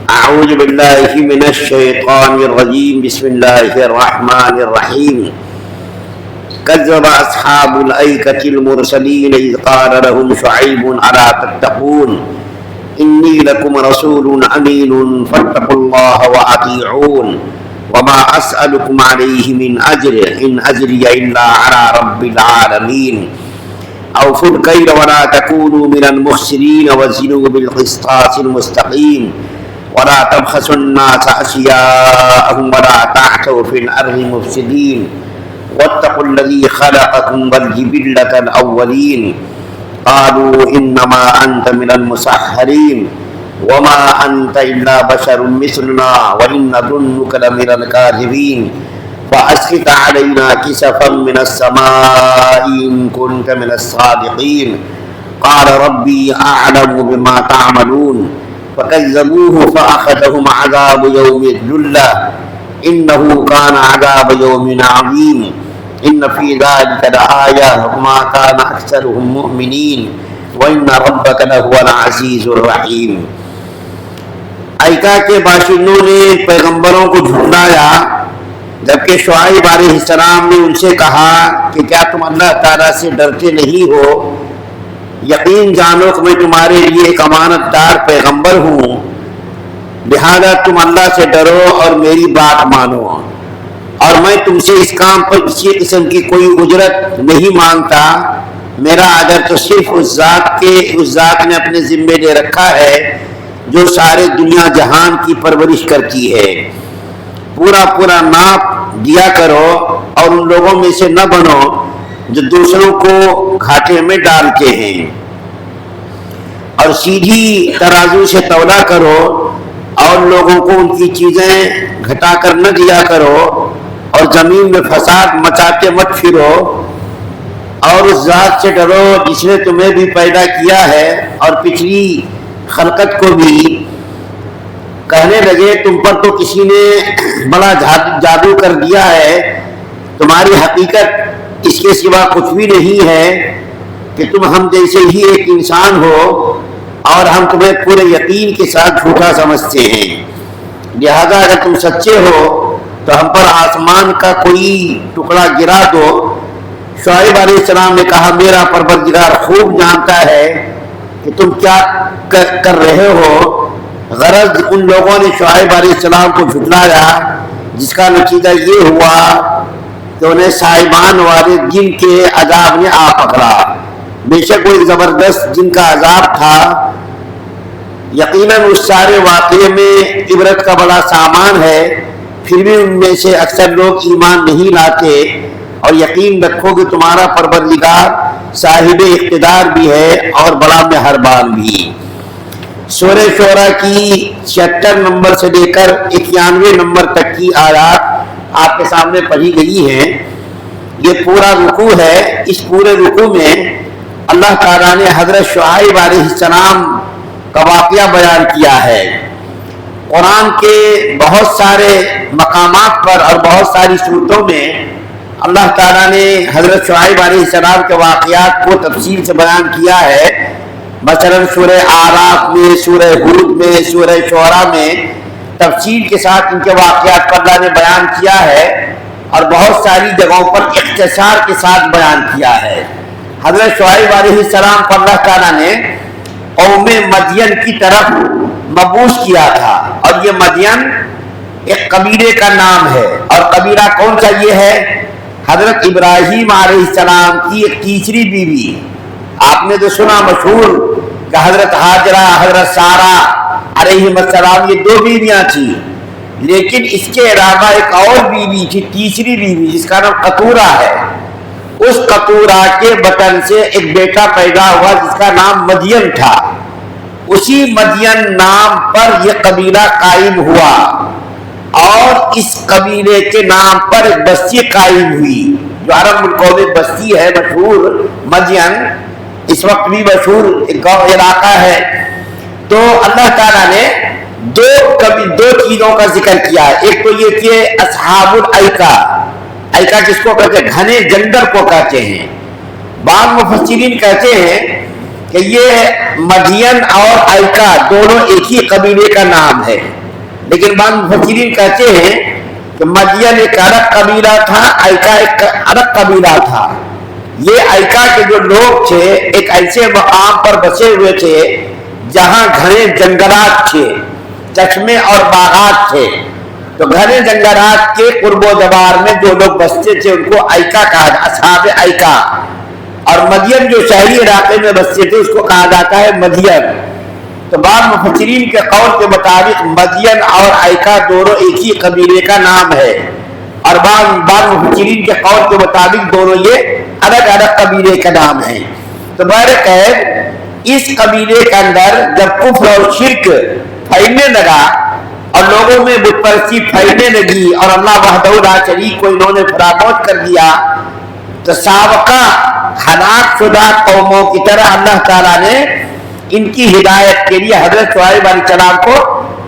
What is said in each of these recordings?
أعوذ بالله من الشيطان الرجيم. بسم الله الرحمن الرحيم. كذب أصحاب الأيكة المرسلين إذ قال لهم شعيب ألا تتقون إني لكم رسول أمين فاتقوا الله وأطيعون وما أسألكم عليه من أجر إن أجري إلا على رب العالمين. أوفوا الكيل ولا تكونوا من المخسرين وزنوا بالقسطاس المستقيم ولا تبخسوا الناس أشياءهم ولا تعثوا في الأرض مفسدين واتقوا الذي خلقكم والجبلة الأولين. قالوا إنما أنت من المسحرين وما أنت إلا بشر مثلنا وإن نظنك لمن الكاذبين فأسقط علينا كسفا من السماء إن كنت من الصادقين. قال ربي أعلم بما تعملون فكذبوه فأخذهم عذاب يوم الذلة إنه كان عذاب يوم عظيم. إن في ذلك لآية وما كان أكثرهم مؤمنين وإن ربك لهو العزيز الرحيم. ایکا کے باشندوں نے پیغمبروں کو جھٹلایا جبکہ شعیب علیہ السلام نے ان سے کہا کہ کیا تم اللہ تعالیٰ سے ڈرتے نہیں ہو؟ یقین جانو کہ میں تمہارے لیے ایک امانت دار پیغمبر ہوں، لہذا تم اللہ سے ڈرو اور میری بات مانو، اور میں تم سے اس کام پر کسی قسم کی کوئی اجرت نہیں مانگتا۔ میرا اجر تو صرف اس ذات نے اپنے ذمے لے رکھا ہے جو سارے دنیا جہان کی پرورش کرتی ہے۔ پورا ناپ دیا کرو اور ان لوگوں میں سے نہ بنو جو دوسروں کو گھاٹے میں ڈالتے ہیں، اور سیدھی ترازو سے تولا کرو اور لوگوں کو ان کی چیزیں گھٹا کر نہ دیا کرو، اور زمین میں فساد مچاتے مت پھرو، اور اس ذات سے ڈرو جس نے تمہیں بھی پیدا کیا ہے اور پچھلی خلقت کو بھی۔ کہنے لگے تم پر تو کسی نے بڑا جادو کر دیا ہے، تمہاری حقیقت اس کے سوا کچھ بھی نہیں ہے کہ تم ہم جیسے ہی ایک انسان ہو، اور ہم تمہیں پورے یقین کے ساتھ جھوٹا سمجھتے ہیں۔ لہذا اگر تم سچے ہو تو ہم پر آسمان کا کوئی ٹکڑا گرا دو۔ شعیب علیہ السلام نے کہا میرا پروردگار خوب جانتا ہے کہ تم کیا کر رہے ہو۔ غرض ان لوگوں نے شعیب علیہ السلام کو جھٹلایا، جس کا نتیجہ یہ ہوا کہ انہیں صاحبان والے جن کے عذاب نے آ پکڑا۔ بے شک وہ ایک زبردست جن کا عذاب تھا۔ یقیناً اس سارے واقعے میں عبرت کا بڑا سامان ہے، پھر بھی ان میں سے اکثر لوگ ایمان نہیں لاتے، اور یقین رکھو کہ تمہارا پروردگار صاحب اقتدار بھی ہے اور بڑا مہربان بھی۔ سورہ شعراء کی 76 نمبر سے لے کر 91 نمبر تک کی آیات آپ کے سامنے پڑھی گئی ہیں۔ یہ پورا رکوع ہے۔ اس پورے رکوع میں اللہ تعالیٰ نے حضرت شعیب علیہ السلام کا واقعہ بیان کیا ہے۔ قرآن کے بہت سارے مقامات پر اور بہت ساری صورتوں میں اللہ تعالیٰ نے حضرت شعیب علیہ السلام کے واقعات کو تفصیل سے بیان کیا ہے۔ مثلا سورہ اعراف میں، سورہ ہود میں، سورہ شعراء میں تفصیل کے ساتھ ان کے واقعات کو اللہ نے بیان کیا ہے، اور بہت ساری جگہوں پر اختصار کے ساتھ بیان کیا ہے۔ حضرت شعیب علیہ السلام کو اللہ تعالیٰ نے قوم مدین کی طرف مبعوث کیا تھا، اور یہ مدین ایک قبیلے کا نام ہے، اور قبیلہ کون سا یہ ہے؟ حضرت ابراہیم علیہ السلام کی ایک تیسری بیوی۔ آپ نے تو سنا مشہور کہ حضرت ہاجرہ، حضرت سارہ علیہ السلام یہ 2 بیویاں تھیں، لیکن اس کے علاوہ ایک اور بیوی تھی، تیسری بیوی، جس کا نام قطورہ ہے۔ اس قطورہ کے بطن سے ایک بیٹا پیدا ہوا جس کا نام مدین تھا۔ اسی مدین نام پر یہ قبیلہ قائم ہوا، اور اس قبیلے کے نام پر ایک بستی قائم ہوئی جو عرب ملکوں میں بستی ہے مشہور مدین، اس وقت بھی مشہور ایک گاؤں علاقہ ہے۔ تو اللہ تعالیٰ نے دو چیزوں کا ذکر کیا ہے۔ ایک تو یہ کہ اصحاب الایکا، ایکا جس کو کہتے ہیں گھنے جنگل کو کہتے ہیں۔ بعض مفسرین کہتے ہیں کہ یہ مدین اور ایکا دونوں ایک ہی قبیلے کا نام ہے، لیکن بعض مفسرین کہتے ہیں کہ مدین ایک الگ قبیلہ تھا، ایکا ایک الگ قبیلہ تھا۔ یہ ایکا کے جو لوگ تھے ایک ایسے مقام پر بسے ہوئے تھے جہاں گھنے جنگلات تھے، چشمے اور باغات تھے۔ تو گھنے جنگلات کے قرب و جوار میں جو لوگ بستے تھے ان کو ایکا کہا جاتا، اصحاب ایکا۔ اور مدین جو شہری علاقے میں بستے تھے اس کو کہا جاتا ہے مدین۔ تو بعض مفسرین کے قول کے مطابق مدین اور ایکا دونوں ایک ہی قبیلے کا نام ہے، اور بعض مفسرین کے قول کے مطابق دونوں یہ الگ الگ قبیلے کا نام ہے۔ تو بہرکیف اس قبیلے کے اندر جب کفر اور شرک پھیلنے لگا اور لوگوں میں بت پرستی پھیلنے لگی اور اللہ وحدہ لا شریک کو انہوں نے فراموش کر دیا، تو سابقہ ہلاک شدہ قوموں کی طرح اللہ تعالیٰ نے ان کی ہدایت کے لیے حضرت شعیب علیہ السلام کو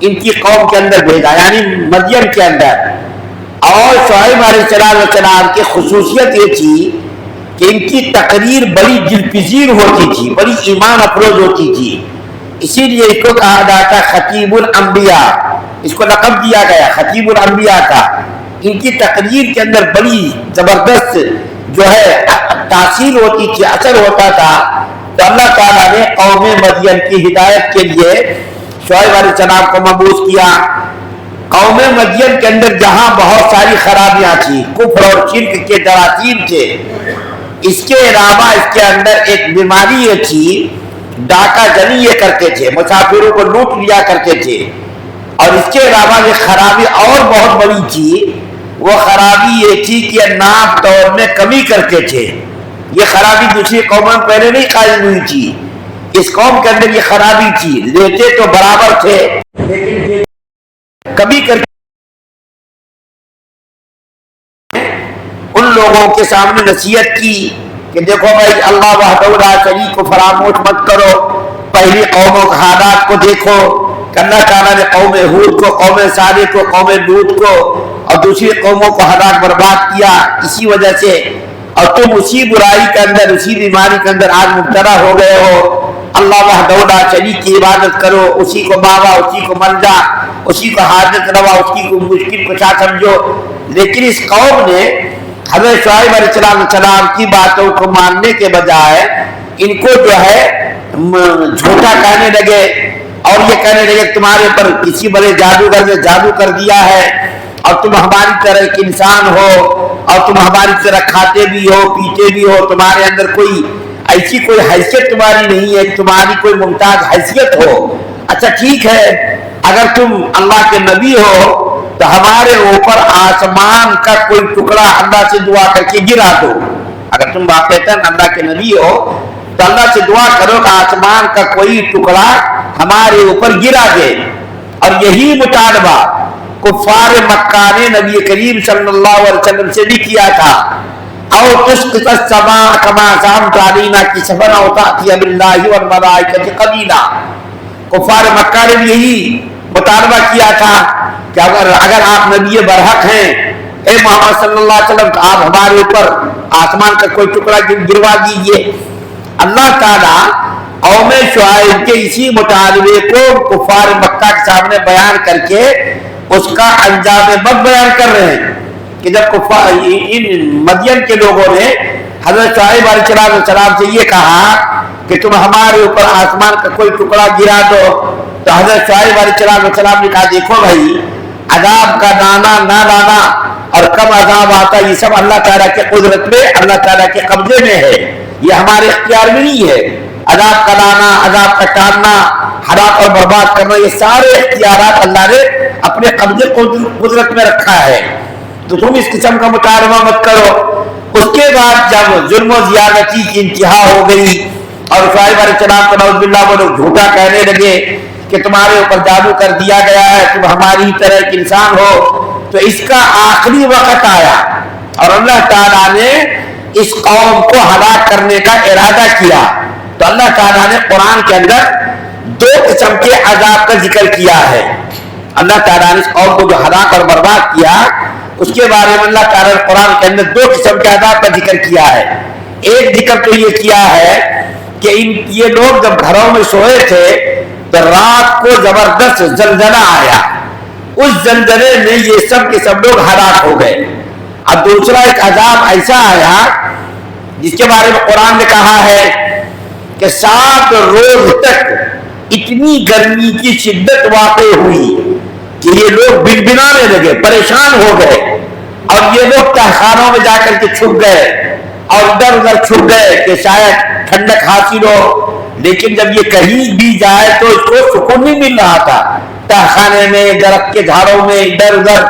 ان کی قوم کے اندر بھیجا، یعنی مدین کے اندر۔ اور شعیب علیہ السلام کی خصوصیت یہ تھی کہ ان کی تقریر بڑی دلپذیر ہوتی تھی، بڑی ایمان افروز ہوتی تھی، اسی لیے اس کو کہا جاتا خطیب الانبیاء، اس کو لقب دیا گیا خطیب الانبیاء کا۔ ان کی تقریر کے اندر بڑی زبردست جو ہے تاثیر ہوتی تھی، اثر ہوتا تھا۔ تو اللہ تعالیٰ نے قوم مدین کی ہدایت کے لیے شعیب علیہ السلام کو مبعوث کیا۔ قوم مدین کے اندر جہاں بہت ساری خرابیاں تھیں، کفر اور شرک کے جراثیم تھے، اس کے علاوہ اس کے اندر ایک بیماری یہ تھی، ڈاکہ جنی یہ کرتے تھے، مسافروں کو لوٹ لیا کرتے تھے۔ اور اس کے علاوہ یہ خرابی اور بہت بڑی تھی، وہ خرابی یہ تھی کہ ناپ دور میں کمی کرتے تھے۔ یہ خرابی دوسری قوموں میں پہلے نہیں قائم ہوئی تھی، اس قوم کے اندر یہ خرابی تھی، لیتے تو برابر تھے لیکن کمی کر ان لوگوں کے سامنے نصیحت کی کہ دیکھو بھائی اللہ وحدہ لا شریک کو فراموش مت کرو، پہلی قوموں کے حالات کو دیکھو کہ اللہ تعالیٰ نے قوم ہود کو، قوم صالح کو، قوم لوط کو اور دوسری قوموں کو ہلاک برباد کیا اسی وجہ سے، اور تم اسی برائی کے اندر، اسی بیماری کے اندر آج مبتلا ہو گئے ہو۔ اللہ وحدہ لا شریک کی عبادت کرو، اسی کو ماوا، اسی کو ملجا، اسی کو حاجت روا، اسی کو مشکل کشا سمجھو۔ لیکن اس قوم نے حضرت شعیب علیہ السلام کی باتوں کو ماننے کے بجائے ان کو جو ہے جھوٹا کہنے لگے، اور یہ کہنے لگے تمہارے پر کسی بڑے جادوگر نے جادو کر دیا ہے، اور تم ہماری طرح ایک انسان ہو، اور تم ہماری طرح کھاتے بھی ہو پیتے بھی ہو، تمہارے اندر کوئی ایسی کوئی حیثیت تمہاری نہیں ہے، تمہاری کوئی ممتاز حیثیت ہو۔ اچھا ٹھیک ہے، اگر تم اللہ کے نبی ہو تو ہمارے اوپر آسمان کا کوئی ٹکڑا اللہ سے دعا کر کے گرا دو۔ اگر تم واقعتاً اللہ کے نبی ہو تو اللہ سے دعا کرو کہ آسمان کا کوئی ٹکڑا ہمارے اوپر گرا دے۔ اور یہی مطالبہ کفار مکہ نے نبی کریم صلی اللہ علیہ وسلم سے بھی کیا تھا۔ او تسقط السماء كما زعمت علينا كسفا او تأتي بالله والملائكة قبيلا۔ کفار مکہ نے بھی یہی مطالبہ کیا تھا کہ اگر آپ نبی برحق ہیں اے محمد صلی اللہ علیہ وسلم تو آپ ہمارے اوپر آسمان کا کوئی ٹکڑا گروا دیجئے۔ اللہ تعالیٰ قوم شعیب کے اسی مطالبے کو کفار مکہ کے سامنے بیان کر کے اس کا انجام بد بیان کر رہے ہیں کہ جب ان مدین کے لوگوں نے حضرت شعیب علیہ السلام سے یہ کہا کہ تم ہمارے اوپر آسمان کا کوئی ٹکڑا گرا دو، تو حضرت شعیب علیہ السلام نے کہا دیکھو بھائی، عذاب کا لانا نہ لانا اور کب عذاب آتا یہ سب اللہ تعالیٰ کے قدرت میں، اللہ تعالیٰ کے قبضے میں ہے، یہ ہمارے اختیار میں نہیں ہے۔ عذاب کا لانا، عذاب کا ٹالنا، ہلاک اور برباد کرنا، یہ سارے اختیارات اللہ نے اپنے قبضے قدرت میں رکھا ہے، تو تم اس قسم کا مطالبہ مت کرو۔ اس کے بعد جب ظلم و زیادتی کی انتہا ہو گئی اور شعیب علیہ السلام کو نعوذ باللہ وہ لوگ جھوٹا کہنے لگے کہ تمہارے اوپر جادو کر دیا گیا ہے، تم ہماری طرح ایک انسان ہو، تو اس کا آخری وقت آیا اور اللہ تعالیٰ نے اس قوم کو ہلاک کرنے کا ارادہ کیا۔ تو اللہ تعالیٰ نے قرآن کے اندر دو قسم کے عذاب کا ذکر کیا ہے۔ اللہ تعالیٰ نے اس قوم کو جو ہلاک اور برباد کیا اس کے بارے میں اللہ تعالیٰ نے قرآن کے اندر دو قسم کے عذاب کا ذکر کیا ہے۔ ایک ذکر تو یہ کیا ہے کہ یہ لوگ جب گھروں میں سوئے تھے تو رات کو زبردست زلزلہ آیا، اس زلزلے میں یہ سب کے سب لوگ ہلاک ہو گئے. اب دوسرا ایک عذاب ایسا آیا جس کے بارے میں قرآن نے کہا ہے کہ 7 روز تک اتنی گرمی کی شدت واقع ہوئی کہ یہ لوگ بنبنانے لگے، پریشان ہو گئے، اور یہ لوگ تہخانوں میں جا کر کے چھپ گئے اور ادھر ادھر چھپ گئے کہ شاید ٹھنڈک حاصل ہو. لیکن جب یہ کہیں بھی جائے تو اس کو سکون نہیں مل رہا تھا. تہخانے میں، درخت کے جھاڑوں میں، ادھر ادھر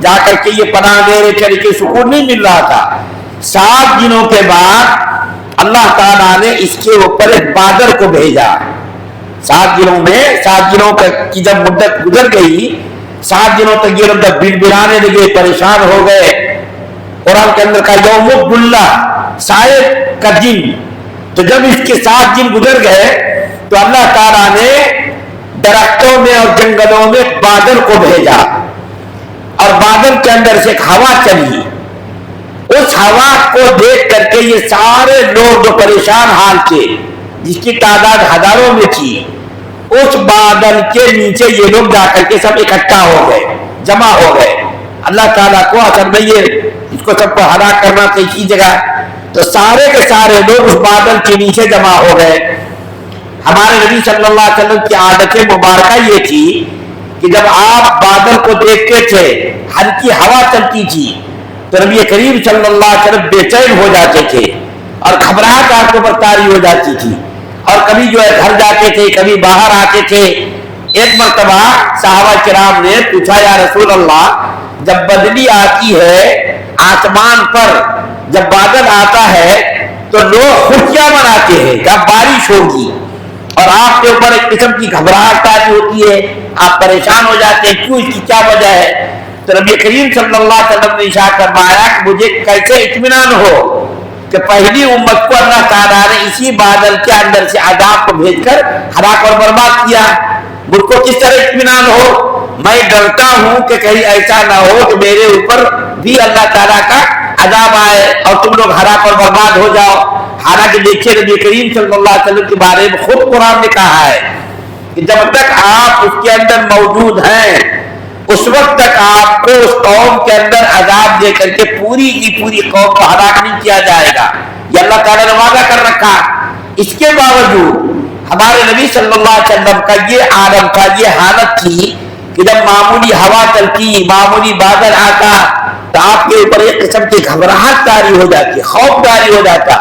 جا کر کے یہ پناہ دے رہے چلے کہ سکون نہیں مل رہا تھا. 7 دنوں کے بعد اللہ تعالیٰ نے اس کے اوپر ایک بادل کو بھیجا. 7 دنوں میں، 7 دنوں کی جب مدت گزر گئی، 7 دنوں تک یہ لوگ جب بنبنانے لگے، پریشان ہو گئے. قرآن کے اندر کا یوم الدلہ، شاید کا دن. تو جب اس کے 7 دن گزر گئے تو اللہ تعالیٰ نے درختوں میں اور جنگلوں میں بادل کو بھیجا، اور بادل کے اندر سے ایک ہوا چلی. اس ہوا کو دیکھ کر کے یہ سارے لوگ جو پریشان حال تھے، جس کی تعداد ہزاروں میں تھی، اس بادل کے نیچے یہ لوگ جا کر کے سب اکٹھا ہو گئے، جمع ہو گئے. اللہ تعالیٰ کو اصل میں یہ اس کو سب کو ہلاک کرنا تھا اسی جگہ. تو سارے کے سارے لوگ اس بادل کے نیچے جمع ہو گئے. ہمارے نبی صلی اللہ علیہ وسلم کی عادت مبارکہ یہ تھی کہ جب آپ بادل کو دیکھتے تھے، ہلکی ہوا چلتی تھی، تو نبی کریم صلی اللہ علیہ وسلم بے چین ہو جاتے تھے اور گھبراہٹ آپ کو برتاری ہو جاتی تھی، اور کبھی جو ہے گھر جاتے تھے، کبھی باہر آتے تھے. ایک مرتبہ صحابہ کرام نے پوچھا، یا رسول اللہ، جب بدلی آتی ہے آسمان پر، جب بادل آتا ہے تو لوگ خوشیاں مناتے ہیں کہ اب بارش ہوگی، اور آپ کے اوپر ایک قسم کی گھبراہٹ تاری ہوتی ہے، آپ پریشان ہو جاتے ہیں، کیوں، اس کی کیا وجہ ہے؟ تو نبی کریم صلی اللہ علیہ وسلم نے ارشاد فرمایا کہ مجھے کیسے اطمینان ہو کہ پہلی امت کو اللہ تعالیٰ نے اسی بادل کے اندر سے عذاب کو بھیج کر ہلاک اور برباد کیا. مجھ کو کس طرح اطمینان ہو؟ میں ڈرتا ہوں کہ کہیں ایسا نہ ہو کہ میرے اوپر بھی اللہ تعالیٰ کا عذاب آئے اور تم لوگ ہلاک اور برباد ہو جاؤ. حالانکہ دیکھیے نبی کریم صلی اللہ علیہ وسلم کے بارے میں خود قرآن نے کہا ہے کہ جب تک آپ اس کے اندر موجود ہیں، اس وقت تک آپ کو اس قوم کے اندر عذاب دے کر کے پوری کی پوری قوم کو ہلاک نہیں کیا جائے گا. یہ اللہ تعالیٰ نے وعدہ کر رکھا. اس کے باوجود ہمارے نبی صلی اللہ علیہ وسلم کا یہ عالم تھا، یہ حالت تھی کہ جب معمولی ہوا چلتی، معمولی بادل آتا تو آپ کے اوپر ایک قسم کی گھبراہٹ طاری ہو جاتی، خوف طاری ہو جاتا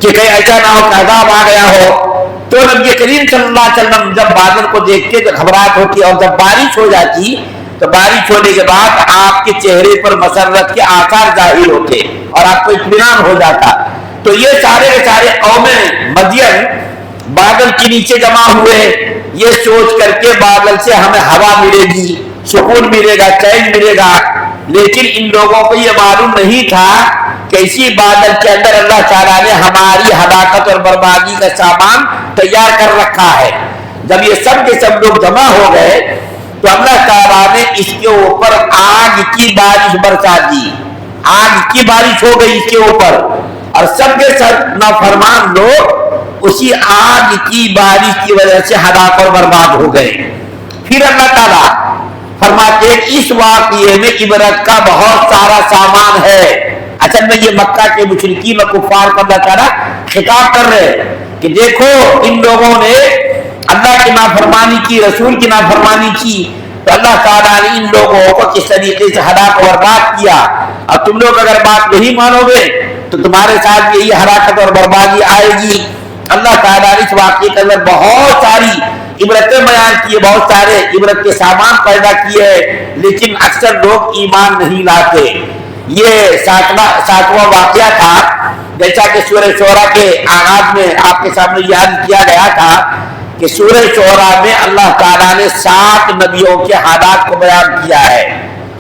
کہ کہیں ایسا نہ ہو کہ عذاب آ گیا ہو. تو نبی کریم صلی اللہ علیہ وسلم جب بادل کو دیکھتے تو گھبراہٹ ہوتی، اور جب بارش ہو جاتی تو بارش ہونے کے بعد آپ کے چہرے پر مسرت کے آثار ظاہر ہوتے اور آپ کو اطمینان ہو جاتا. تو یہ سارے کے سارے قومیں مدین بادل کے نیچے جمع ہوئے، یہ سوچ کر کے بادل سے ہمیں ہوا ملے گی، سکون ملے گا، چین ملے گا. لیکن ان لوگوں کو یہ معلوم نہیں تھا کہ اسی بادل کے اندر اللہ تعالیٰ نے ہماری ہلاکت اور بربادی کا سامان تیار کر رکھا ہے. جب یہ سب کے سب لوگ جمع ہو گئے تو اللہ تعالیٰ نے اس کے اوپر آگ کی بارش برسا دی. آگ کی بارش ہو گئی اس کے اوپر، اور سب کے سب نافرمان لوگ اسی آگ کی بارش کی وجہ سے ہلاک اور برباد ہو گئے. پھر اللہ تعالیٰ فرماتے ہیں اس واقعے میں عبرت کا بہت سارا سامان ہے. اصل میں یہ مکہ کے مشرکین و کفار کو اللہ تعالیٰ خطاب کر رہے کہ دیکھو ان لوگوں نے اللہ کی نافرمانی کی، رسول کی نافرمانی کی، تو اللہ تعالیٰ نے ان لوگوں کو کس طریقے سے ہلاک اور برباد کیا. اور تم لوگ اگر بات نہیں مانو گے تو تمہارے ساتھ یہی ہلاکت اور بربادی آئے گی. اللہ تعالیٰ نے اس واقعے کے اندر بہت ساری عبرتیں بیان کی، بہت سارے عبرت کے سامان پیدا کیے، لیکن اکثر لوگ ایمان نہیں لاتے. یہ ساتواں واقعہ تھا، جیسا کہ سورہ شعراء کے آغاز میں آپ کے سامنے یاد کیا گیا تھا کہ سورہ شعراء میں اللہ تعالیٰ نے 7 نبیوں کے حالات کو بیان کیا ہے.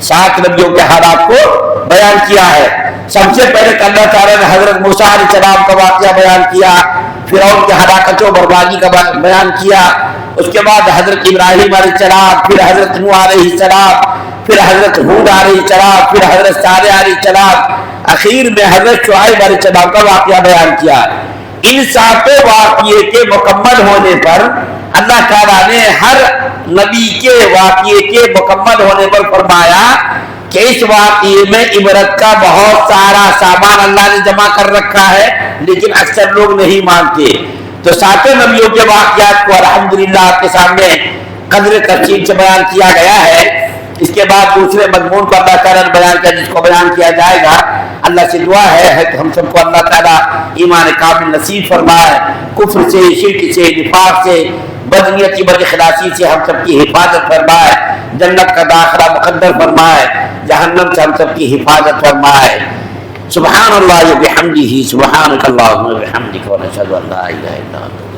7 نبیوں کے حالات کو بیان کیا ہے. سب سے پہلے اللہ تعالیٰ نے حضرت موسیٰ علیہ السلام کا واقعہ بیان کیا، فرعون کی ہلاکت و بربادی کا بیان کیا. اس کے بعد حضرت ابراہیم علیہ السلام، پھر حضرت نوح علیہ السلام، پھر حضرت ہود علیہ السلام، پھر حضرت صالح علیہ السلام، اخیر میں حضرت شعیب علیہ السلام کا واقعہ بیان کیا. ان 7 واقعے کے مکمل ہونے پر اللہ تعالیٰ نے ہر نبی کے واقعے کے مکمل ہونے پر فرمایا کہ اس واقعے میں عبرت کا بہت سارا سامان اللہ نے جمع کر رکھا ہے، لیکن اکثر لوگ نہیں مانتے۔ تو ساتوں نبیوں کے واقعات کو الحمدللہ آپ کے سامنے قدر تفصیل سے بیان کیا گیا ہے۔ اس کے بعد دوسرے مضمون کو اللہ تعالیٰ نے بیان کیا، جس کو بیان کیا جائے گا۔ اللہ سے دعا ہے کہ ہم سب کو اللہ تعالیٰ ایمان کامل نصیب فرمائے، کفر سے، شرک سے، نفاق سے، بدنیتی بد اخلاصی سے ہم سب کی حفاظت فرمائے، جنت کا داخلہ مقدر فرمائے، جہنم سے ہم سب کی حفاظت فرمائے۔ سبحان اللہ و بحمدہ، سبحانک اللہم و بحمدک، ونشہد ان لا الہ الا انت۔